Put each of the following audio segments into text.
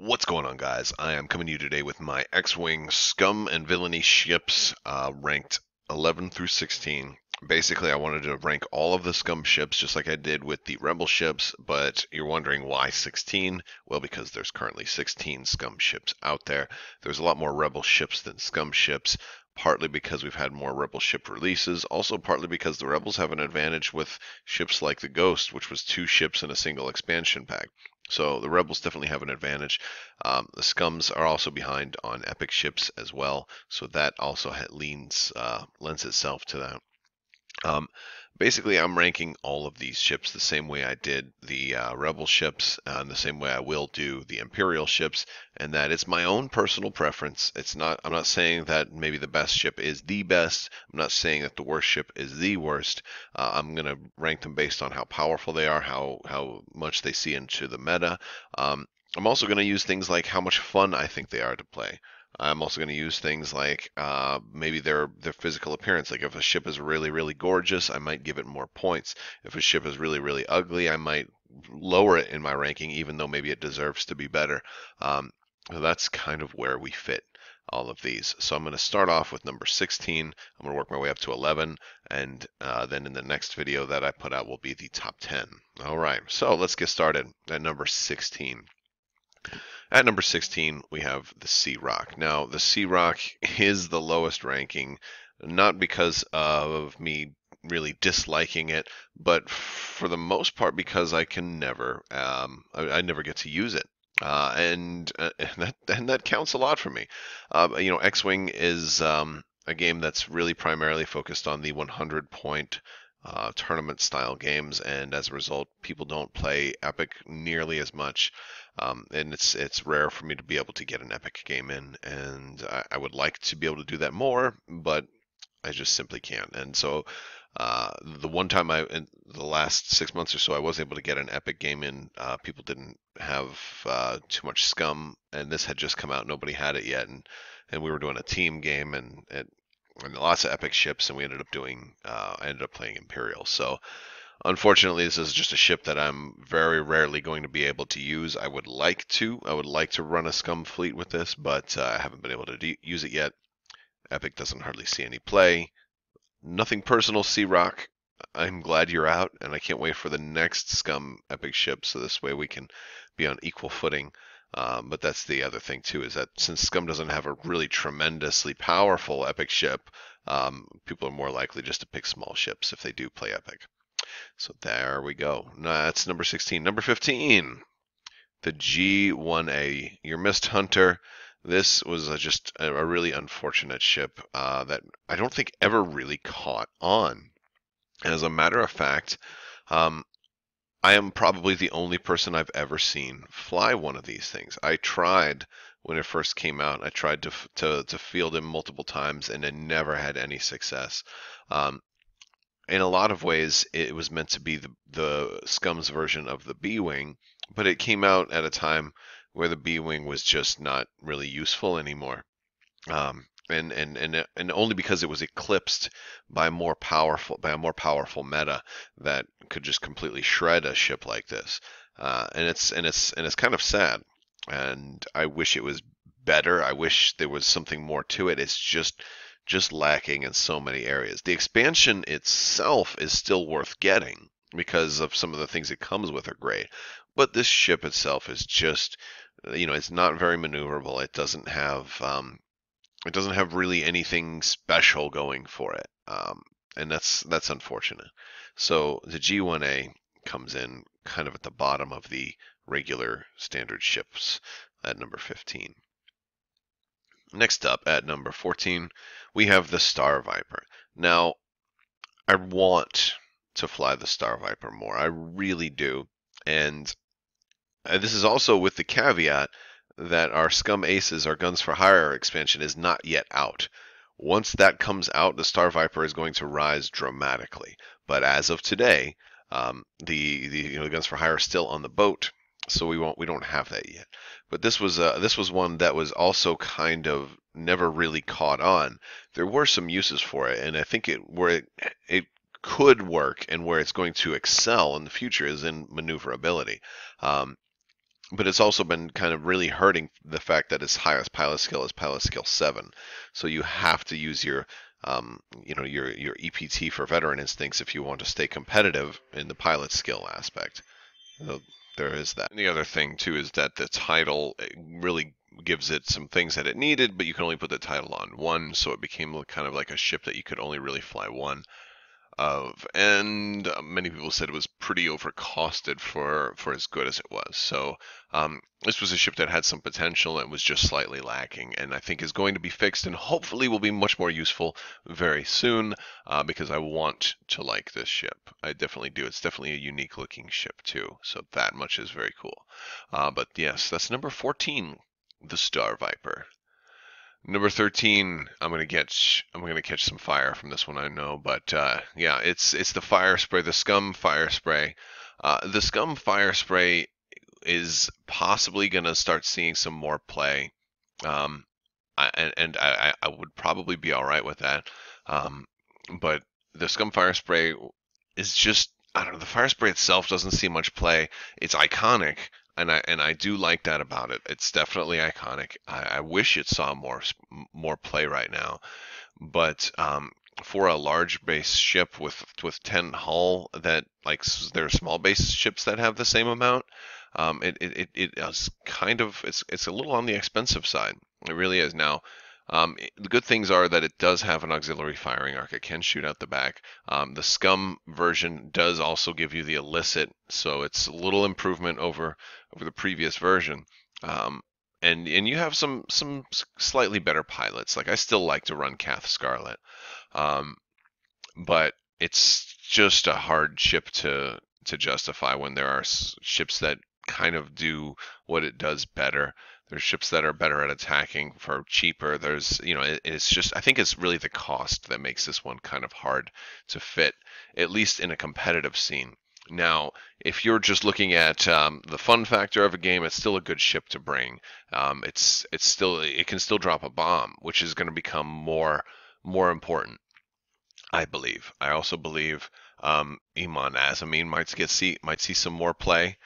What's going on, guys? I am coming to you today with my X-Wing Scum and Villainy ships ranked 11 through 16. Basically, I wanted to rank all of the Scum ships just like I did with the Rebel ships, but you're wondering why 16? Well, because there's currently 16 Scum ships out there. There's a lot more Rebel ships than Scum ships, partly because we've had more Rebel ship releases, also partly because the Rebels have an advantage with ships like the Ghost, which was 2 ships in a single expansion pack. So the Rebels definitely have an advantage. The Scums are also behind on epic ships as well, so that also lends itself to that. Um, Basically, I'm ranking all of these ships the same way I did the Rebel ships, and the same way I will do the Imperial ships, and that it's my own personal preference. I'm not saying that maybe the best ship is the best. I'm not saying that the worst ship is the worst. I'm gonna rank them based on how powerful they are, how much they see into the meta. I'm also going to use things like how much fun I think they are to play. I'm also going to use things like maybe their physical appearance. Like if a ship is really gorgeous, I might give it more points. If a ship is really ugly, I might lower it in my ranking, even though maybe it deserves to be better. So that's kind of where we fit all of these. So I'm going to start off with number 16. I'm going to work my way up to 11, and then in the next video that I put out will be the top 10. All right, so let's get started at number 16. At number 16, we have the Sea Rock. Now, the Sea Rock is the lowest ranking, not because of me really disliking it, but for the most part because I can never, I never get to use it. And that counts a lot for me. X-Wing is a game that's really primarily focused on the 100-point tournament style games, and as a result, people don't play Epic nearly as much. And it's rare for me to be able to get an Epic game in, and I would like to be able to do that more, but I just simply can't. And so the one time in the last 6 months or so, I was able to get an Epic game in. People didn't have too much Scum, and this had just come out. Nobody had it yet, and we were doing a team game, and lots of Epic ships, and we ended up I ended up playing Imperial. So unfortunately, this is just a ship that I'm very rarely going to be able to use. I would like to. I would like to run a Scum fleet with this, but I haven't been able to use it yet. Epic doesn't hardly see any play. Nothing personal, Sea Rock. I'm glad you're out, and I can't wait for the next Scum Epic ship, so this way we can be on equal footing. But that's the other thing too, is that since Scum doesn't have a really tremendously powerful Epic ship, people are more likely just to pick small ships if they do play Epic. So there we go. That's number 16. Number 15, the G1A, your Mist Hunter. This was just a really unfortunate ship that I don't think ever really caught on. As a matter of fact, um, I am probably the only person I've ever seen fly one of these things. I tried when it first came out. I tried to field him multiple times, and I never had any success. Um, in a lot of ways, it was meant to be the Scum's version of the B-Wing, but it came out at a time where the B-Wing was just not really useful anymore. And only because it was eclipsed by a more powerful meta that could just completely shred a ship like this. And it's kind of sad. And I wish it was better. I wish there was something more to it. It's just lacking in so many areas. The expansion itself is still worth getting because of some of the things it comes with are great. But this ship itself is just, it's not very maneuverable. It doesn't have really anything special going for it, and that's unfortunate. So the G1A comes in kind of at the bottom of the regular standard ships at number 15. Next up at number 14, we have the Star Viper. Now, I want to fly the Star Viper more. I really do. And this is also with the caveat that our Scum Aces, our Guns for Hire expansion, is not yet out. Once that comes out, the Star Viper is going to rise dramatically. But as of today, the Guns for Hire are still on the boat, so we don't have that yet. But this was one that was also kind of never really caught on. There were some uses for it, and I think where it could work and where it's going to excel in the future is in maneuverability. but it's also been kind of really hurting the fact that its highest pilot skill is pilot skill 7. So you have to use your your EPT for veteran instincts if you want to stay competitive in the pilot skill aspect. So there is that. And the other thing too is that the title really gives it some things that it needed, but you can only put the title on one, so it became kind of like a ship that you could only really fly one of, and many people said it was pretty overcosted for as good as it was. So this was a ship that had some potential and was just slightly lacking, and I think is going to be fixed and hopefully will be much more useful very soon, because I want to like this ship. I definitely do. It's definitely a unique looking ship too, so that much is very cool. But yes, that's number 14, the Star Viper. Number 13, I'm gonna catch some fire from this one, I know, but yeah, it's the fire spray, the Scum fire spray. The Scum fire spray is possibly gonna start seeing some more play, um, I would probably be all right with that. But the Scum fire spray is just, I don't know, the fire spray itself doesn't see much play. It's iconic, and I do like that about it. It's definitely iconic. I wish it saw more play right now, but for a large base ship with 10 hull, that like there are small base ships that have the same amount. It is kind of, it's a little on the expensive side. It really is. Now, the good things are that it does have an auxiliary firing arc. It can shoot out the back. The Scum version does also give you the illicit, so it's a little improvement over the previous version. And you have some slightly better pilots. Like I still like to run Cath Scarlet, um, but it's just a hard ship to justify when there are ships that kind of do what it does better. There's ships that are better at attacking for cheaper. There's, it's just, I think it's really the cost that makes this one kind of hard to fit, at least in a competitive scene. Now, if you're just looking at the fun factor of a game, it's still a good ship to bring. It can still drop a bomb, which is going to become more important, I believe. I also believe Iman Azameen might see some more play.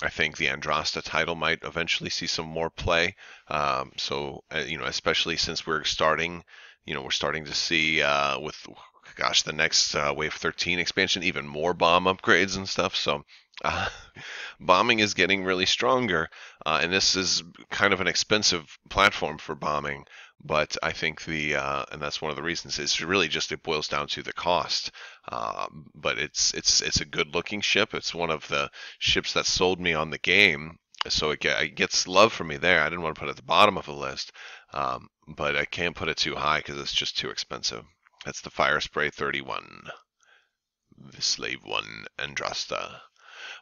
I think the Andrasta title might eventually see some more play. So especially since we're starting to see with gosh, the next Wave 13 expansion, even more bomb upgrades and stuff. So uh, bombing is getting really stronger, and this is kind of an expensive platform for bombing. But I think and that's one of the reasons. It's really just, it boils down to the cost. But it's a good looking ship. It's one of the ships that sold me on the game, so it gets love from me there. I didn't want to put it at the bottom of the list, but I can't put it too high because it's just too expensive. That's the Fire Spray 31, the Slave 1 Andrasta.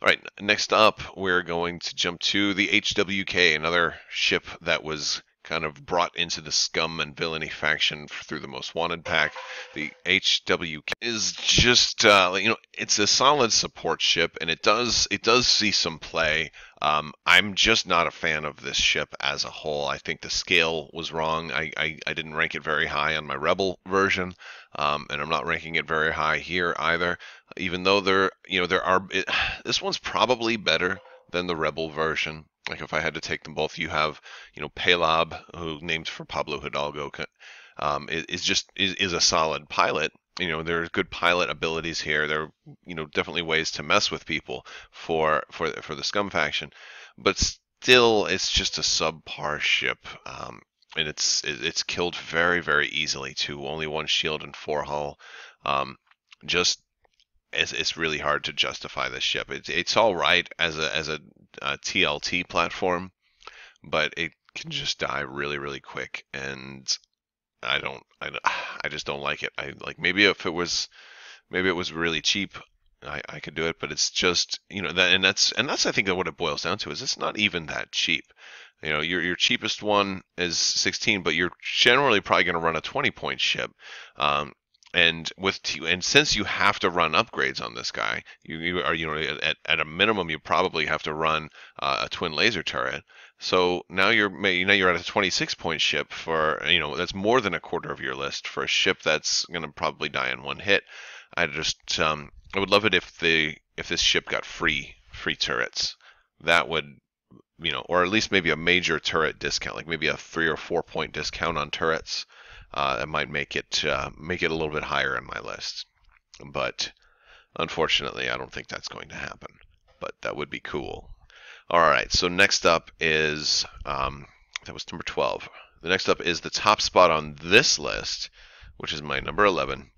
All right, next up, we're going to jump to the HWK, another ship that was kind of brought into the Scum and Villainy faction through the Most Wanted pack. The HWK is just, it's a solid support ship, and it does see some play. I'm just not a fan of this ship as a whole. I think the scale was wrong. I didn't rank it very high on my Rebel version, and I'm not ranking it very high here either. Even though this one's probably better than the Rebel version. Like if I had to take them both, you have, Pelab, who named for Pablo Hidalgo, is a solid pilot. There are good pilot abilities here. There are, definitely ways to mess with people for the Scum faction, but still, it's just a subpar ship, and it's killed very, very easily too. Only one shield and 4 hull. Just it's really hard to justify this ship. It's all right as a TLT platform, but it can just die really, really quick, and I just don't like it. I like, maybe if it was really cheap, I could do it, but it's just, that's I think what it boils down to is it's not even that cheap. Your cheapest one is 16, but you're generally probably going to run a 20-point ship. And since you have to run upgrades on this guy, you are, at a minimum you probably have to run a twin laser turret. So now you're at a 26-point ship for, that's more than a quarter of your list for a ship that's going to probably die in one hit. I would love it if this ship got free turrets. That would or at least maybe a major turret discount, like maybe a 3 or 4 point discount on turrets. That might make it a little bit higher in my list. But unfortunately, I don't think that's going to happen. But that would be cool. All right, so next up is that was number 12. The next up is the top spot on this list, which is my number 11,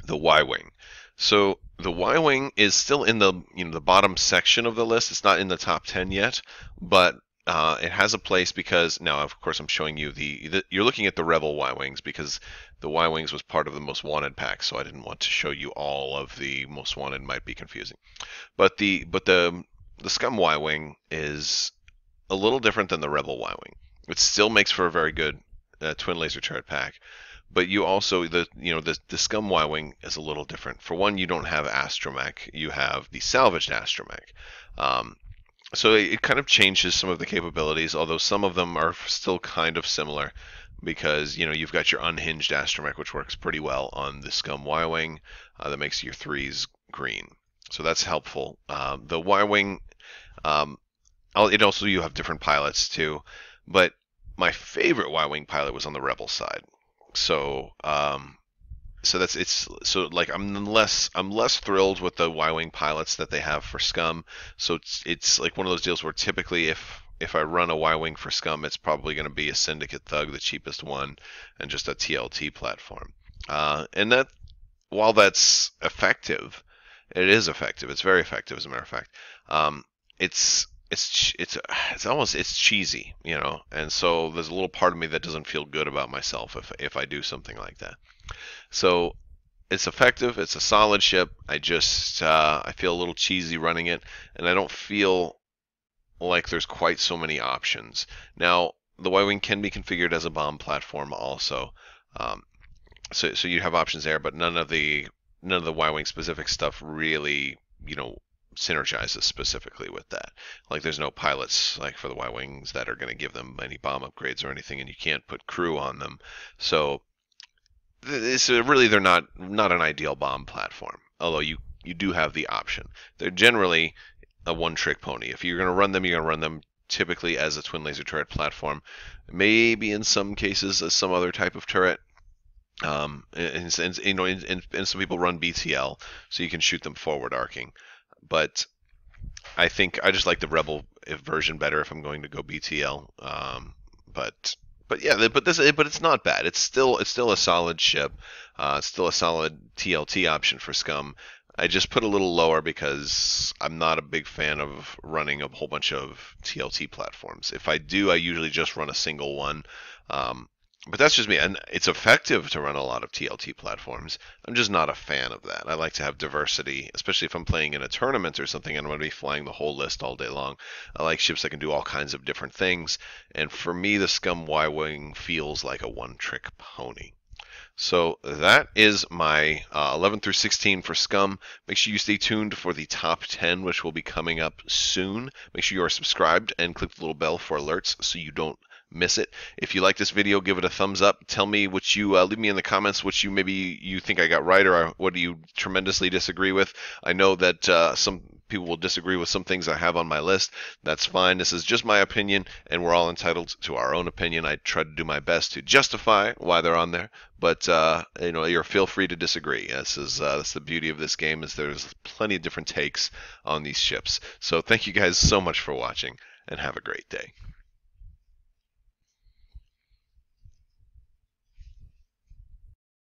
the YWing. So the YWing is still in the the bottom section of the list. It's not in the top 10 yet, but it has a place because now, of course, I'm showing you you're looking at the Rebel YWings because the YWings was part of the Most Wanted pack, so I didn't want to show you all of the Most Wanted. Might be confusing, but the Scum YWing is a little different than the Rebel YWing. It still makes for a very good twin laser turret pack, but you also the Scum YWing is a little different. For one, you don't have Astromech, you have the salvaged Astromech. So it kind of changes some of the capabilities, although some of them are still kind of similar because you've got your unhinged Astromech, which works pretty well on the Scum YWing, that makes your threes green. So that's helpful. The YWing, it also, you have different pilots too, but my favorite YWing pilot was on the Rebel side. So I'm less thrilled with the YWing pilots that they have for Scum. So it's like one of those deals where typically if I run a YWing for Scum, it's probably going to be a Syndicate Thug, the cheapest one, and just a TLT platform. And that, while that's effective, it is effective. It's very effective, as a matter of fact. It's cheesy, and so there's a little part of me that doesn't feel good about myself if I do something like that. So it's effective. It's a solid ship. I feel a little cheesy running it, and I don't feel like there's quite so many options. Now, the YWing can be configured as a bomb platform also, so you have options there, but none of the YWing specific stuff really synergizes specifically with that. Like, there's no pilots like for the YWings that are going to give them any bomb upgrades or anything, and you can't put crew on them. So they're not an ideal bomb platform, although you do have the option. They're generally a one-trick pony. If you're going to run them, you're going to run them typically as a twin laser turret platform, maybe in some cases as some other type of turret. And some people run BTL, so you can shoot them forward arcing. But I think I just like the Rebel version better if I'm going to go BTL. But it's not bad. It's still a solid ship. It's still a solid TLT option for Scum. I just put a little lower because I'm not a big fan of running a whole bunch of TLT platforms. If I do, I usually just run a single one. But that's just me, and it's effective to run a lot of TLT platforms. I'm just not a fan of that. I like to have diversity, especially if I'm playing in a tournament or something and I'm going to be flying the whole list all day long. I like ships that can do all kinds of different things, and for me, the Scum YWing feels like a one-trick pony. So that is my 11 through 16 for Scum. Make sure you stay tuned for the top 10, which will be coming up soon. Make sure you are subscribed and click the little bell for alerts so you don't miss it. If you like this video, give it a thumbs up. Tell me what you leave me in the comments what you think I got right, or what do you tremendously disagree with. I know that some people will disagree with some things I have on my list. That's fine. This is just my opinion, and we're all entitled to our own opinion. I try to do my best to justify why they're on there, but you're feel free to disagree. That's the beauty of this game, is there's plenty of different takes on these ships. So thank you guys so much for watching, and have a great day.